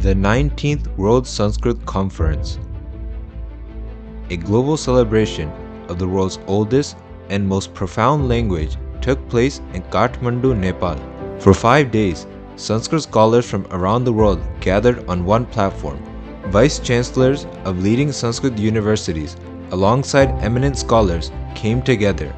The 19th World Sanskrit Conference, a global celebration of the world's oldest and most profound language, took place in Kathmandu, Nepal. For 5 days, Sanskrit scholars from around the world gathered on one platform. Vice chancellors of leading Sanskrit universities, alongside eminent scholars, came together.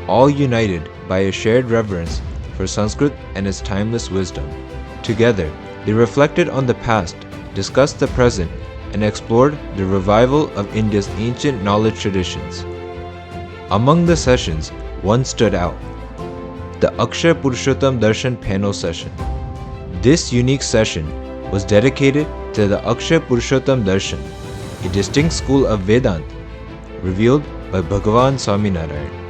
All united by a shared reverence for Sanskrit and its timeless wisdom. Together, they reflected on the past, discussed the present, and explored the revival of India's ancient knowledge traditions. Among the sessions, one stood out: the Akshar Purushottam Darshan panel session. This unique session was dedicated to the Akshar Purushottam Darshan, a distinct school of Vedanta revealed by Bhagavan Swaminarayan.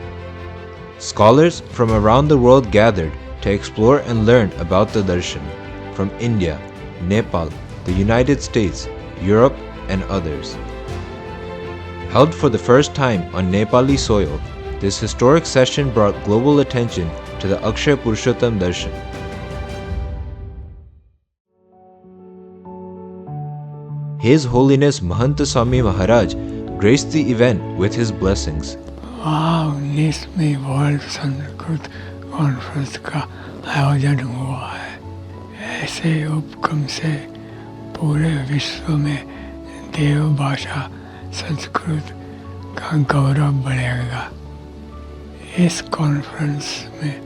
Scholars from around the world gathered to explore and learn about the darshan from India, Nepal, the United States, Europe, and others. Held for the first time on Nepali soil, this historic session brought global attention to the Akshar Purushottam Darshan. His Holiness Mahanta Swami Maharaj graced the event with his blessings. वहाँ 19 में world Sanskrit conference का आयोजन हुआ है। ऐसे उपक्रम से पूरे विश्व में देव भाषा संस्कृत का गौरव बढ़ेगा। इस कॉन्फ्रेंस में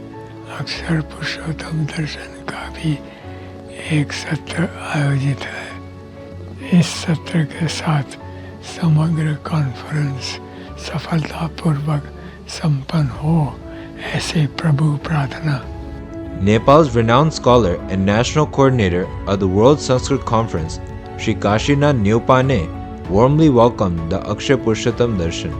अक्षर पुरुषोत्तम दर्शन का भी एक सत्र आयोजित है। इस सत्र के साथ समग्र कॉन्फ्रेंस सफलतापूर्वक संपन्न हो, ऐसे प्रभु प्रार्थना। Nepal's renowned scholar and national coordinator of the World Sanskrit Conference, Sri Kashinath Nyopane, warmly welcomed the Akshar Purushottam Darshan.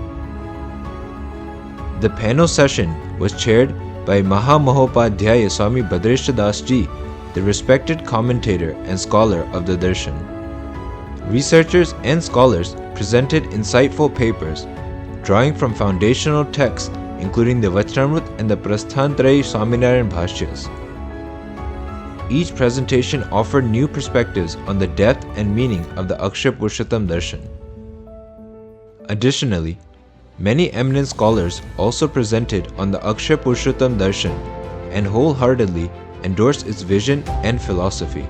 The panel session was chaired by Mahamahopadhyaya Swami Bhadreshta Das Ji, the respected commentator and scholar of the Darshan. Researchers and scholars presented insightful papers, drawing from foundational texts including the Vachanamrut and the Prasthantrayi Swaminarayan Bhashyas. Each presentation offered new perspectives on the depth and meaning of the Akshar Purushottam Darshan. Additionally, many eminent scholars also presented on the Akshar Purushottam Darshan and wholeheartedly endorsed its vision and philosophy.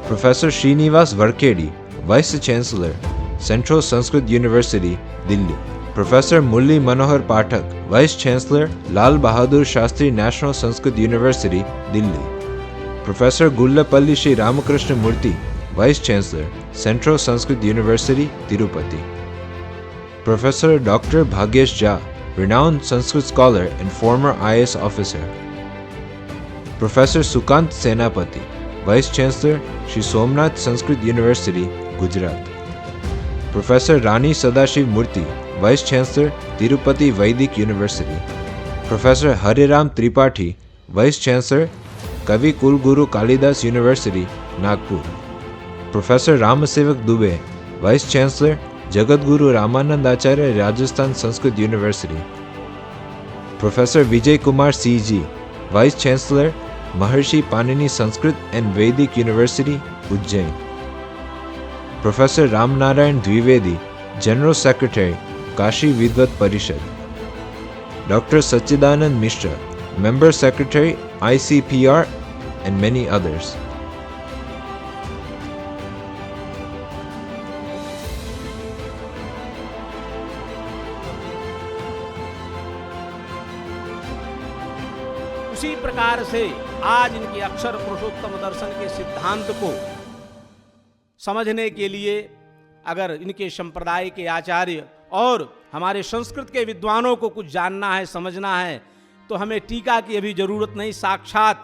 Professor Srinivas Varkedi, Vice Chancellor, Central Sanskrit University, Delhi. Professor Murli Manohar Pathak, Vice Chancellor, Lal Bahadur Shastri National Sanskrit University, Delhi. Professor Gullapalli Sri Ramakrishna Murthy, Vice Chancellor, Central Sanskrit University, Tirupati. Professor Dr. Bhagyesh Jha, renowned Sanskrit scholar and former IAS officer. Professor Sukant Senapati, Vice Chancellor, Sri Somnath Sanskrit University, Gujarat. Professor Rani Sadashiv Murthy, Vice Chancellor, Tirupati Vedic University. Professor Hariram Tripathi, Vice Chancellor, Kavi Kulguru Kalidas University, Nagpur. Professor Ramasevak Dubey, Vice Chancellor, Jagadguru Ramanandacharya Rajasthan Sanskrit University. Professor Vijay Kumar CG, Vice Chancellor, Maharshi Panini Sanskrit and Vedic University, Ujjain. Professor Ramnarayan Dwivedi, General Secretary, Kashi Vidvat Parishad. Dr. Sachidanand Mishra, Member Secretary, ICPR, and many others. उसी प्रकार से आज इनके अक्षर पुरुषोत्तम दर्शन के सिद्धांत को समझने के लिए अगर इनके संप्रदाय के आचार्य और हमारे संस्कृत के विद्वानों को कुछ जानना है, समझना है, तो हमें टीका की अभी जरूरत नहीं, साक्षात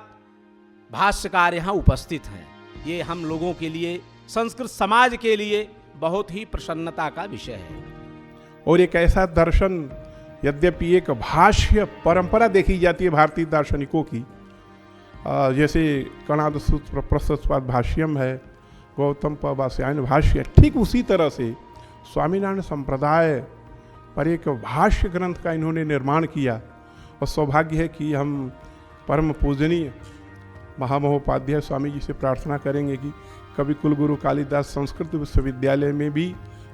भाष्यकार यहाँ उपस्थित हैं। ये हम लोगों के लिए, संस्कृत समाज के लिए बहुत ही प्रसन्नता का विषय है। और एक ऐसा दर्शन, यद्यपि एक भाष्य परंपरा देखी जाती है भारतीय दार्शनिकों की, जैसे कणाद सूत्र प्रशस्वाद भाष्यम है, गौतम पवास्यायन भाष्य, ठीक उसी तरह से स्वामीनारायण संप्रदाय पर एक भाष्य ग्रंथ का इन्होंने निर्माण किया। और सौभाग्य है कि हम परम पूजनीय महामहोपाध्याय स्वामी जी से प्रार्थना करेंगे कि कवि कुलगुरु कालिदास संस्कृत विश्वविद्यालय में भी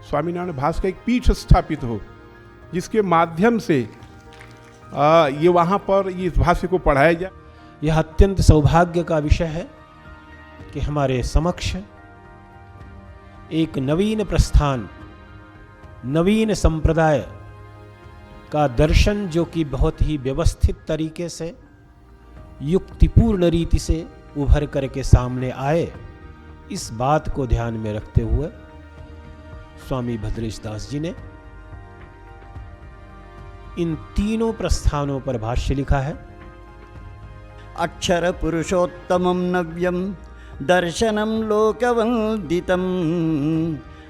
स्वामीनारायण भाष्य का एक पीठ स्थापित हो, जिसके माध्यम से ये वहाँ पर इस भाष्य को पढ़ाया जाए। यह अत्यंत सौभाग्य का विषय है कि हमारे समक्ष एक नवीन प्रस्थान, नवीन संप्रदाय का दर्शन, जो कि बहुत ही व्यवस्थित तरीके से, युक्तिपूर्ण रीति से उभर करके सामने आए, इस बात को ध्यान में रखते हुए स्वामी भद्रेश दास जी ने इन तीनों प्रस्थानों पर भाष्य लिखा है। अक्षर पुरुषोत्तमं नव्यं दर्शनं लोकवन्दितम्,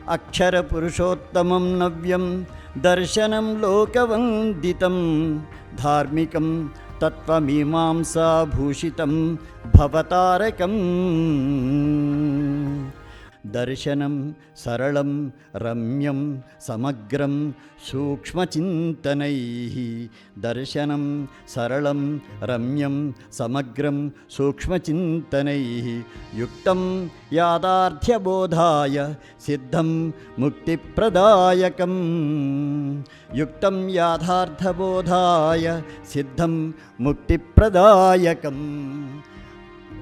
अक्षर पुरुषोत्तमं नव्यं दर्शनं लोकवन्दितं, धार्मिकं तत्त्वमीमांसा भूषितं भवतारकम्, दर्शनं सरलं रम्यं समग्रं सूक्ष्मचिन्तनैः, दर्शनं सरलं रम्यं समग्रं सूक्ष्मचिन्तनैः, युक्तं यादार्थ्यबोधाय सिद्धं मुक्तिप्रदायकं, युक्तं याथार्थबोधाय सिद्धं मुक्तिप्रदायकं।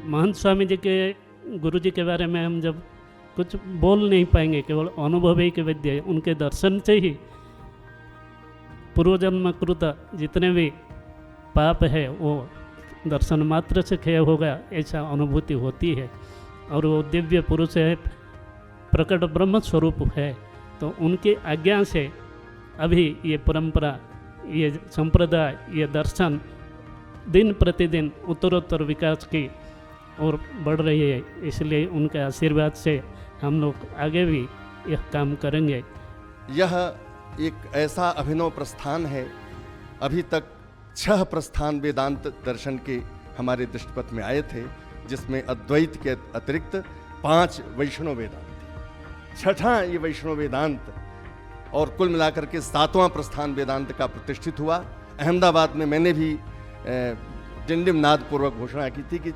महंत स्वामी जी के, गुरु जी के बारे में हम जब कुछ बोल नहीं पाएंगे, केवल अनुभवी के विद्या, उनके दर्शन से ही पूर्वजन्म कृत जितने भी पाप है वो दर्शन मात्र से क्षय होगा, ऐसा अनुभूति होती है। और वो दिव्य पुरुष है, प्रकट ब्रह्म स्वरूप है। तो उनकी आज्ञा से अभी ये परंपरा, ये संप्रदाय, ये दर्शन दिन प्रतिदिन उत्तरोत्तर विकास की और बढ़ रही है। इसलिए उनके आशीर्वाद से हम लोग आगे भी यह काम करेंगे। यह एक ऐसा अभिनव प्रस्थान है, अभी तक 6 प्रस्थान वेदांत दर्शन के हमारे दृष्टिपथ में आए थे, जिसमें अद्वैत के अतिरिक्त 5 वैष्णव वेदांत थे। 6ठा ये वैष्णव वेदांत और कुल मिलाकर के 7वां प्रस्थान वेदांत का प्रतिष्ठित हुआ। अहमदाबाद में मैंने भी डिंडिम नाद पूर्वक घोषणा की थी कि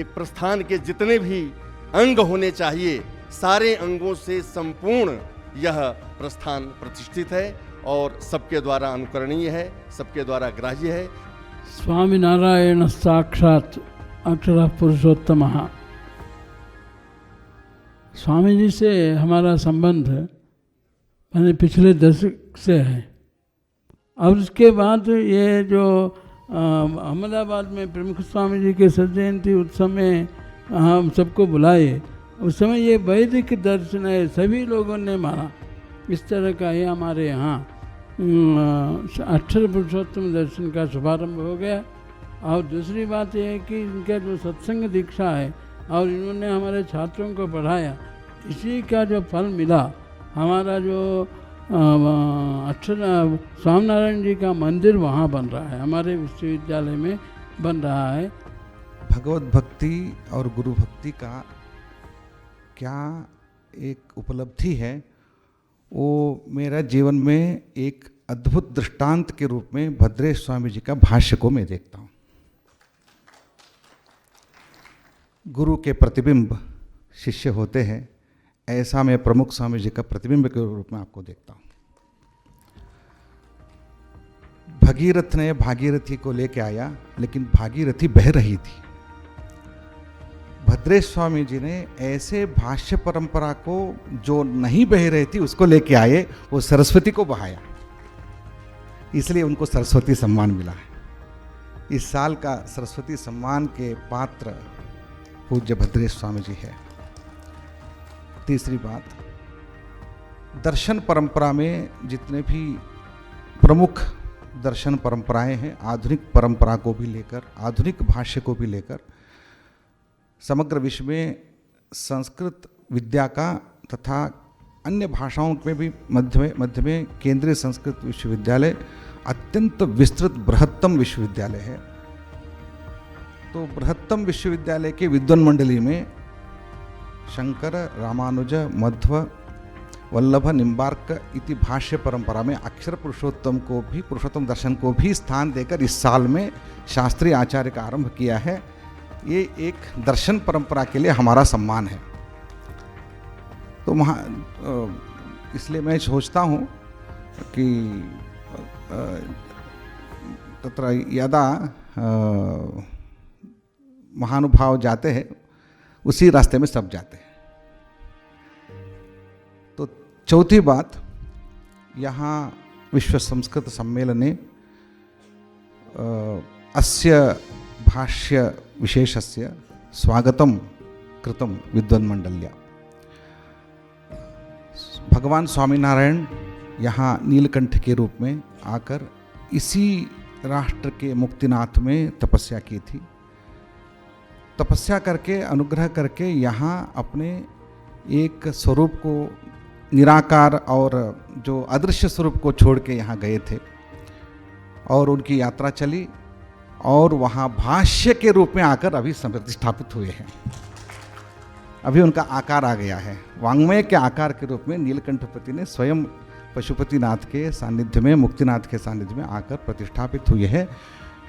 एक प्रस्थान के जितने भी अंग होने चाहिए, सारे अंगों से संपूर्ण यह प्रस्थान प्रतिष्ठित है और सबके द्वारा अनुकरणीय है, सबके द्वारा ग्राह्य है। स्वामी नारायण साक्षात अक्षर पुरुषोत्तम। स्वामी जी से हमारा संबंध मैंने पिछले दशक से है। और उसके बाद ये जो अहमदाबाद में प्रमुख स्वामी जी के सजयंती उत्सव में हम सबको बुलाए, उस समय ये वैदिक दर्शन है, सभी लोगों ने माना। इस तरह का ये हमारे यहाँ अक्षर पुरुषोत्तम दर्शन का शुभारंभ हो गया। और दूसरी बात यह है कि इनका जो सत्संग दीक्षा है और इन्होंने हमारे छात्रों को पढ़ाया, इसी का जो फल मिला। हमारा जो अक्षर स्वामीनारायण जी का मंदिर वहाँ बन रहा है, हमारे विश्वविद्यालय में बन रहा है। भगवत भक्ति और गुरु भक्ति का क्या एक उपलब्धि है, वो मेरा जीवन में एक अद्भुत दृष्टांत के रूप में भद्रेश स्वामी जी का भाष्य को मैं देखता हूँ। गुरु के प्रतिबिंब शिष्य होते हैं, ऐसा मैं प्रमुख स्वामी जी का प्रतिबिंब के रूप में आपको देखता हूँ। भगीरथ ने भागीरथी को लेके आया, लेकिन भागीरथी बह रही थी। भद्रेश स्वामी जी ने ऐसे भाष्य परंपरा को जो नहीं बह रही थी उसको लेके आए, वो सरस्वती को बहाया, इसलिए उनको सरस्वती सम्मान मिला है। इस साल का सरस्वती सम्मान के पात्र पूज्य भद्रेश स्वामी जी है। तीसरी बात, दर्शन परंपरा में जितने भी प्रमुख दर्शन परंपराएं हैं, आधुनिक परंपरा को भी लेकर, आधुनिक भाष्य को भी लेकर, समग्र विश्व में संस्कृत विद्या का तथा अन्य भाषाओं में भी मध्य में केंद्रीय संस्कृत विश्वविद्यालय अत्यंत विस्तृत बृहत्तम विश्वविद्यालय है। तो बृहत्तम विश्वविद्यालय के विद्वान मंडली में शंकर, रामानुज, मध्व, वल्लभ, निम्बार्क इति भाष्य परंपरा में अक्षर पुरुषोत्तम दर्शन को भी स्थान देकर इस साल में शास्त्रीय आचार्य का आरंभ किया है। ये एक दर्शन परंपरा के लिए हमारा सम्मान है। तो इसलिए मैं सोचता हूँ कि तत्र यदा महानुभाव जाते हैं उसी रास्ते में सब जाते हैं। तो चौथी बात, यहाँ विश्व संस्कृत सम्मेलने अस्य भाष्य विशेषस्य स्वागतं कृतं विद्वन्मण्डल्या। भगवान स्वामीनारायण यहाँ नीलकंठ के रूप में आकर इसी राष्ट्र के मुक्तिनाथ में तपस्या की थी। तपस्या करके, अनुग्रह करके यहाँ अपने एक स्वरूप को, निराकार और जो अदृश्य स्वरूप को छोड़ के यहाँ गए थे और उनकी यात्रा चली और वहाँ भाष्य के रूप में आकर अभी प्रतिष्ठापित हुए हैं। अभी उनका आकार आ गया है। वांग्मय के आकार के रूप में नीलकंठपति ने स्वयं पशुपतिनाथ के सानिध्य में, मुक्तिनाथ के सानिध्य में आकर प्रतिष्ठापित हुए हैं।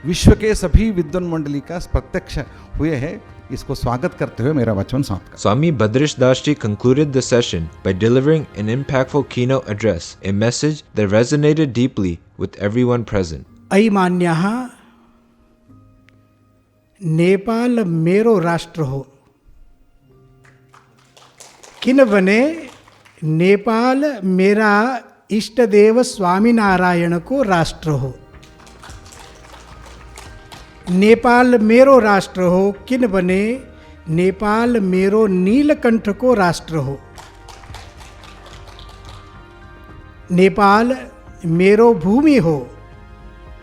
विश्व के सभी विद्वान मंडली का प्रत्यक्ष हुए हैं। इसको स्वागत करते हुए मेरा वचन समाप्त। Swami Bhadresh Das Ji concluded the session by delivering an impactful keynote address, a message that resonated deeply with everyone present. अयिमान्याः, Nepal मेरो राष्ट्र हो, किन बने नेपाल मेरा इष्ट देव स्वामीनारायण को राष्ट्र हो। नेपाल मेरो राष्ट्र हो, किन बने नेपाल मेरो नीलकंठ को राष्ट्र हो। नेपाल मेरो भूमि हो,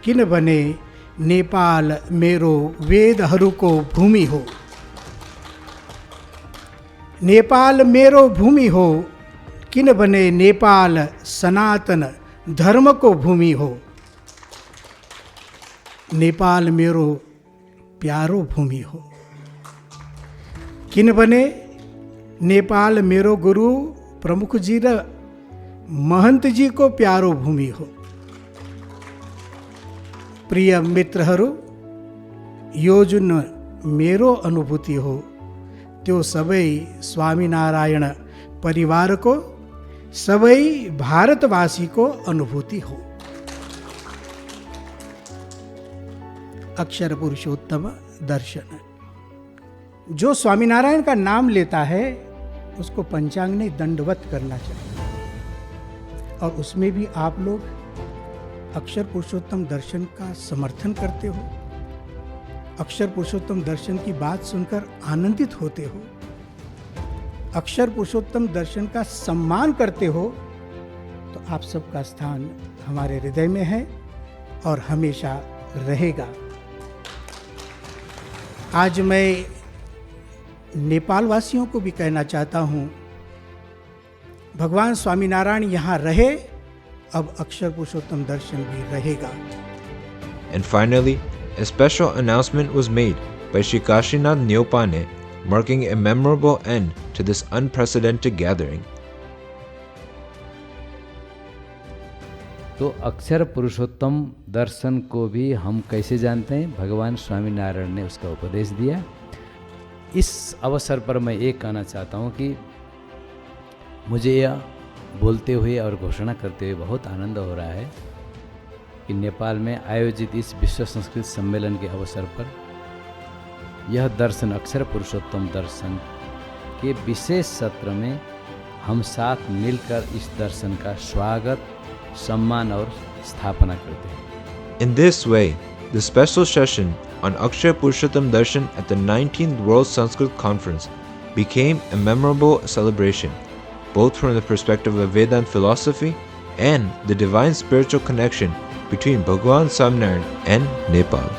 किन बने नेपाल मेरो वेदहरूको भूमि हो। नेपाल मेरो भूमि हो, किन बने नेपाल सनातन धर्म को भूमि हो। नेपाल मेरो प्यारो भूमि हो, किन बने नेपाल मेरो गुरु प्रमुख जी र महंत जी को प्यारो भूमि हो। प्रिय मित्रहरू, यो जुन मेरो अनुभूति हो त्यो सबै स्वामीनारायण परिवार को, सबै भारतवासी को अनुभूति हो। अक्षर पुरुषोत्तम दर्शन, जो स्वामीनारायण का नाम लेता है उसको पंचांग ने दंडवत करना चाहिए। और उसमें भी आप लोग अक्षर पुरुषोत्तम दर्शन का समर्थन करते हो, अक्षर पुरुषोत्तम दर्शन की बात सुनकर आनंदित होते हो, अक्षर पुरुषोत्तम दर्शन का सम्मान करते हो, तो आप सबका स्थान हमारे हृदय में है और हमेशा रहेगा। आज मैं नेपाल वासियों को भी कहना चाहता हूँ, भगवान स्वामीनारायण यहाँ रहे, अब अक्षर पुरुषोत्तम दर्शन भी रहेगा। And finally, a special announcement was made by Shri Kashinath Nyopane, marking a memorable end to this unprecedented gathering. तो अक्षर पुरुषोत्तम दर्शन को भी हम कैसे जानते हैं? भगवान स्वामीनारायण ने उसका उपदेश दिया। इस अवसर पर मैं ये कहना चाहता हूँ कि मुझे यह बोलते हुए और घोषणा करते हुए बहुत आनंद हो रहा है कि नेपाल में आयोजित इस विश्व संस्कृत सम्मेलन के अवसर पर यह दर्शन, अक्षर पुरुषोत्तम दर्शन के विशेष सत्र में हम साथ मिलकर इस दर्शन का स्वागत, सम्मान और स्थापना करते हैं। In this way, the special session on Akshar Purushottam Darshan at the 19th World Sanskrit Conference became a memorable celebration, both from the perspective of Vedanta philosophy and the divine spiritual connection between Bhagwan Swaminarayan and Nepal.